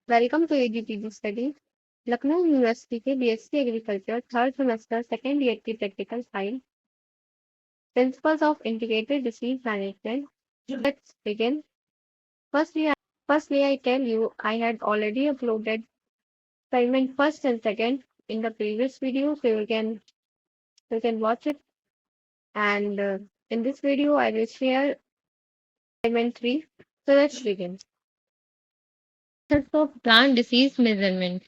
Welcome to AGPG Study. Lucknow university के BSc agriculture third semester second year की practical file principles of integrated disease management. Let's begin. Firstly, firstly, I tell you I had already uploaded segment first and second in the previous video, so you can watch it. And in this video, I will share segment 3. So let's begin. Methods of plant disease measurement.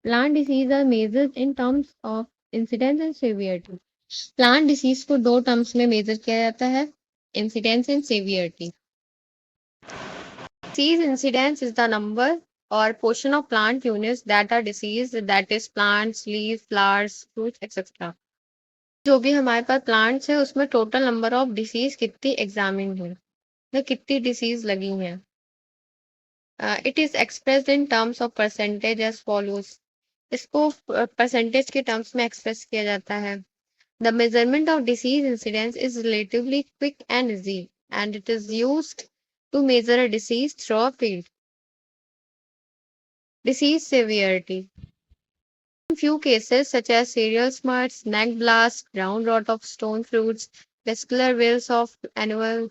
Plant disease are measured in terms of incidence and severity. Plant disease को दो terms में major किया जाता है, incidence and severity. Disease incidence is the number or portion of plant units that are diseased, that is plants, leaves, flowers, fruits, etc. जो भी हमारे पास plants है उसमें टोटल नंबर ऑफ डिसीज कितनी एग्जामिन है या कितनी डिसीज लगी हैं. It is expressed in terms of percentage as follows. इसको परसेंटेज के टर्म्स में एक्सप्रेस किया जाता है. The measurement of disease incidence is relatively quick and easy, and it is used to measure a disease through a field. Disease severity. In few cases, such as cereal smuts, neck blast, brown rot of stone fruits, vascular wheals of animal,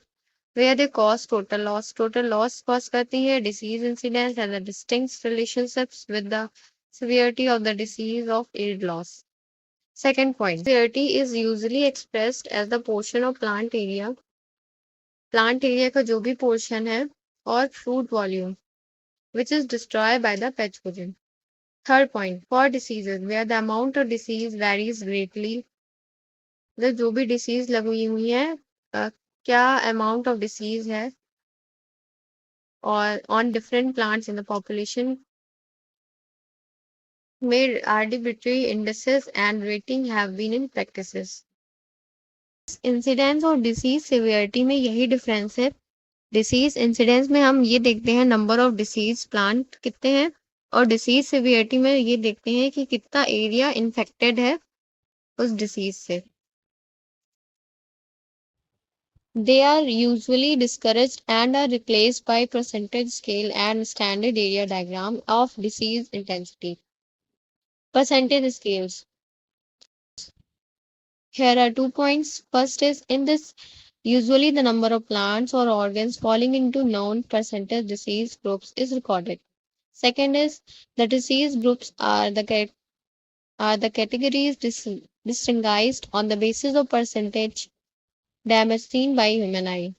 where they cause total loss. Total loss cause करती है. Disease incidence has a distinct relationships with the severity of the disease of yield loss. Second point, severity is usually expressed as the portion of plant area का जो भी portion है और fruit volume which is destroyed by the pathogen. Third point, for diseases where the amount of disease varies greatly, जो भी disease लगी हुई है क्या अमाउंट ऑफ डिसीज है और on different plants in the population made arbitrary indices and rating have been in practices. Incidence और disease severity में यही डिफरेंस है. डिसीज इंसिडेंस में हम ये देखते हैं नंबर ऑफ डिसीज प्लांट कितने हैं और डिसीज सिवियरिटी में ये देखते हैं कि कितना एरिया इन्फेक्टेड है उस डिसीज से. They are usually discouraged and are replaced by percentage scale and standard area diagram of disease intensity. Percentage scales. Here are 2 points. First is in this, usually the number of plants or organs falling into known percentage disease groups is recorded. Second is the disease groups are the categories distinguished on the basis of percentage damage seen by human eye.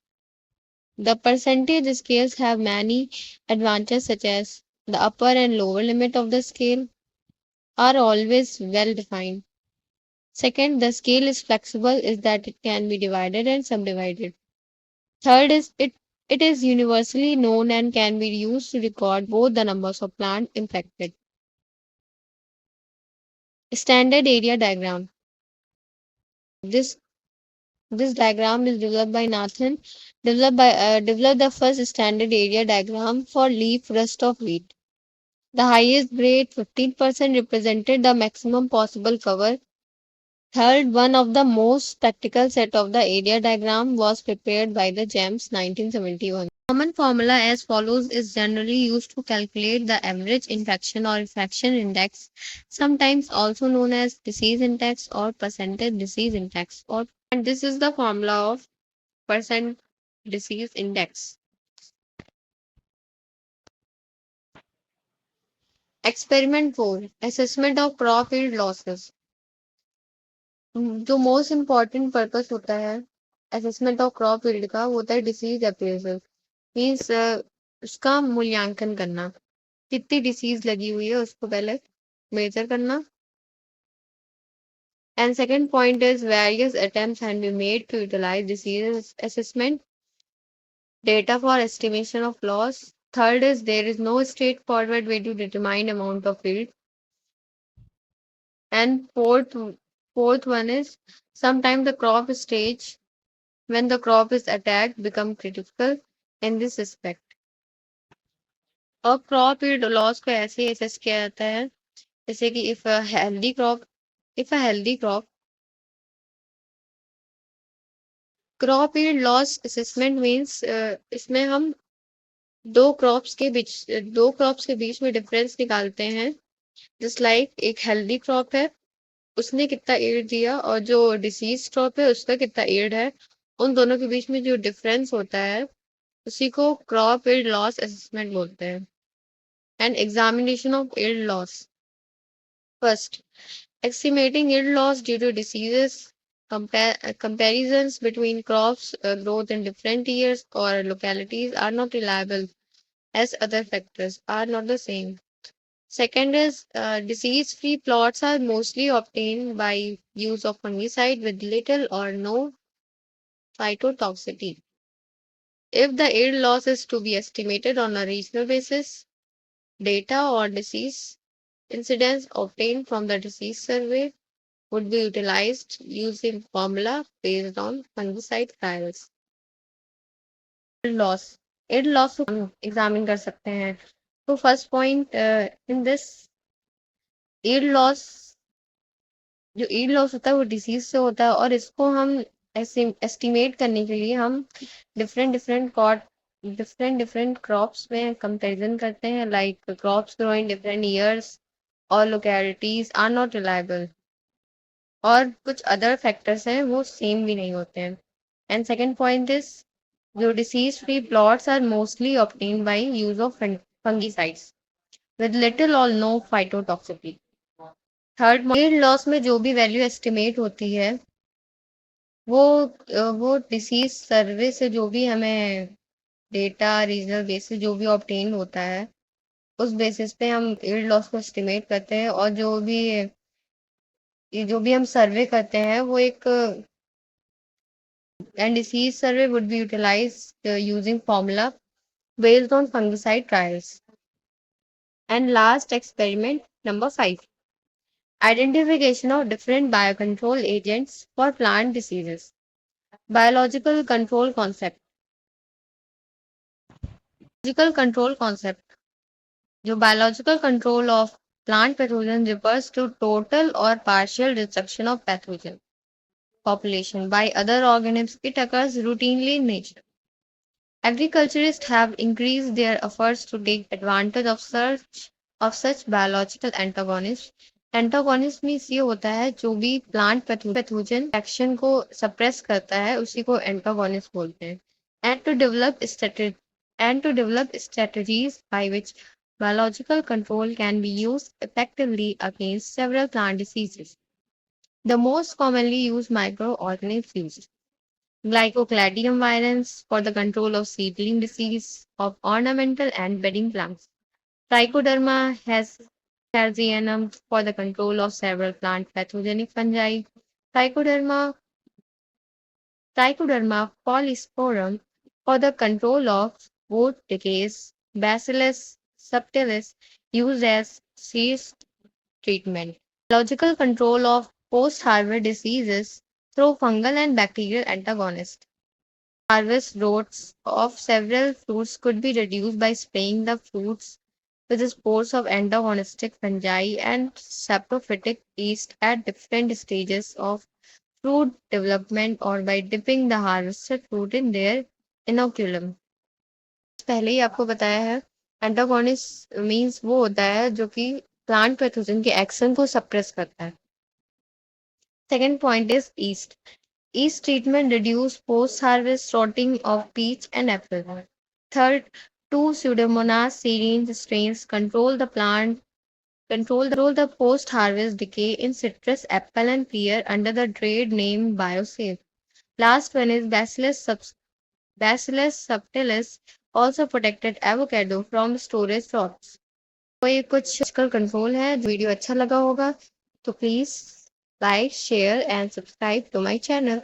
The percentage scales have many advantages such as the upper and lower limit of the scale are always well defined. Second, the scale is flexible is that it can be divided and subdivided. Third is it is universally known and can be used to record both the numbers of plant infected. Standard area diagram. This this diagram is developed by Nathan. Developed the first standard area diagram for leaf rust of wheat. The highest grade 15% represented the maximum possible cover. Third, one of the most practical set of the area diagram was prepared by the James 1971. Common formula as follows is generally used to calculate the average infection or infection index, sometimes also known as disease index or percentage disease index, and this is the formula of percent disease index. Experiment 4, assessment of crop yield losses. जो most important purpose होता है assessment of crop yield का वो होता है disease appraisal. Means उसका मूल्यांकन करना, कितनी डिसीज लगी हुई है उसको पहले मेजर करना. And second point is various attempts have been made to utilise disease assessment data for estimation of loss. Third is there is no straightforward way to determine amount of yield. And fourth one is sometimes the crop stage when the crop is attacked become critical in this respect. और crop yield loss को ऐसे assess किया जाता है जैसे कि if a healthy crop yield loss assessment means इसमें हम दो क्रॉप्स के बीच में डिफरेंस निकालते हैं। जस्ट लाइक एक हेल्दी क्रॉप है, उसने कितना एड दिया, और जो डिसीज क्रॉप है उसका कितना एड है। उन दोनों के बीच में जो डिफरेंस होता है उसी को क्रॉप यील्ड लॉस असेसमेंट बोलते हैं। And examination of yield loss. First, estimating yield loss due to diseases. Comparisons between crops growth in different years or localities are not reliable as other factors are not the same. Second is disease-free plots are mostly obtained by use of fungicide with little or no phytotoxicity. If the yield loss is to be estimated on a regional basis, data or disease incidence obtained from the disease survey would be utilized using formula based on fungicide trials. Yield loss. Yield loss को हम examine कर सकते हैं। तो first point in this yield loss, जो yield loss होता है वो डिसीज से होता है, और इसको हम एस्टिमेट करने के लिए हम डिफरेंट डिफरेंट क्रॉप्स में कंपैरिजन करते हैं, like crops grow in different years और लोकेलिटीज आर नॉट रिलायबल, और कुछ अदर फैक्टर्स हैं वो सेम भी नहीं होते हैं। एंड सेकेंड पॉइंट इज जो disease free plots are mostly obtained by use of fungicides with little और no phytotoxicity. Third, yield loss में जो भी वैल्यू एस्टिमेट होती है वो डिसीज सर्वे से जो भी हमें डेटा रीजनल बेसिस जो भी ऑब्टेन होता है उस बेसिस पे हम यील्ड लॉस को एस्टिमेट करते हैं, और जो भी हम सर्वे करते हैं वो एक and disease survey would be utilized using formula based on fungicide trials. And last experiment number 5, identification of different biocontrol agents for plant diseases. Biological control concept. Biological control concept. जो biological control of plant pathogen refers to total or partial destruction of pathogen population by other organisms. It occurs routinely in nature. Agriculturists have increased their efforts to take advantage of such biological antagonists. Antagonist means ये होता है जो भी plant pathogen action को suppress करता है उसी को एंटागोनिस्ट बोलते हैं। And to develop strategies by which biological control can be used effectively against several plant diseases. The most commonly used microorganisms used Glycocladium virens for the control of seedling disease of ornamental and bedding plants. Trichoderma hertzianum for the control of several plant pathogenic fungi. Trichoderma, Trichoderma polysporum for the control of wood decays. Bacillus subtilis used as seed treatment. Biological control of post-harvest diseases through fungal and bacterial antagonists. Harvest rots of several fruits could be reduced by spraying the fruits with the spores of antagonistic fungi and saprophytic yeast at different stages of fruit development, or by dipping the harvested fruit in their inoculum. पहले ही आपको बताया है, antagonist means वो होता है जो कि plant pathogen के एक्शन को सप्रेस करता है। Second point is east. Yeast treatment reduce post-harvest rotting of peach and apple. Third, two Pseudomonas serene strains control the post-harvest decay in citrus, apple, and pear under the trade name BioSafe. Last one is Bacillus subtilis, also protected avocado from storage rots. तो ये कुछ control है। Video अच्छा लगा होगा तो please like share and subscribe to my channel.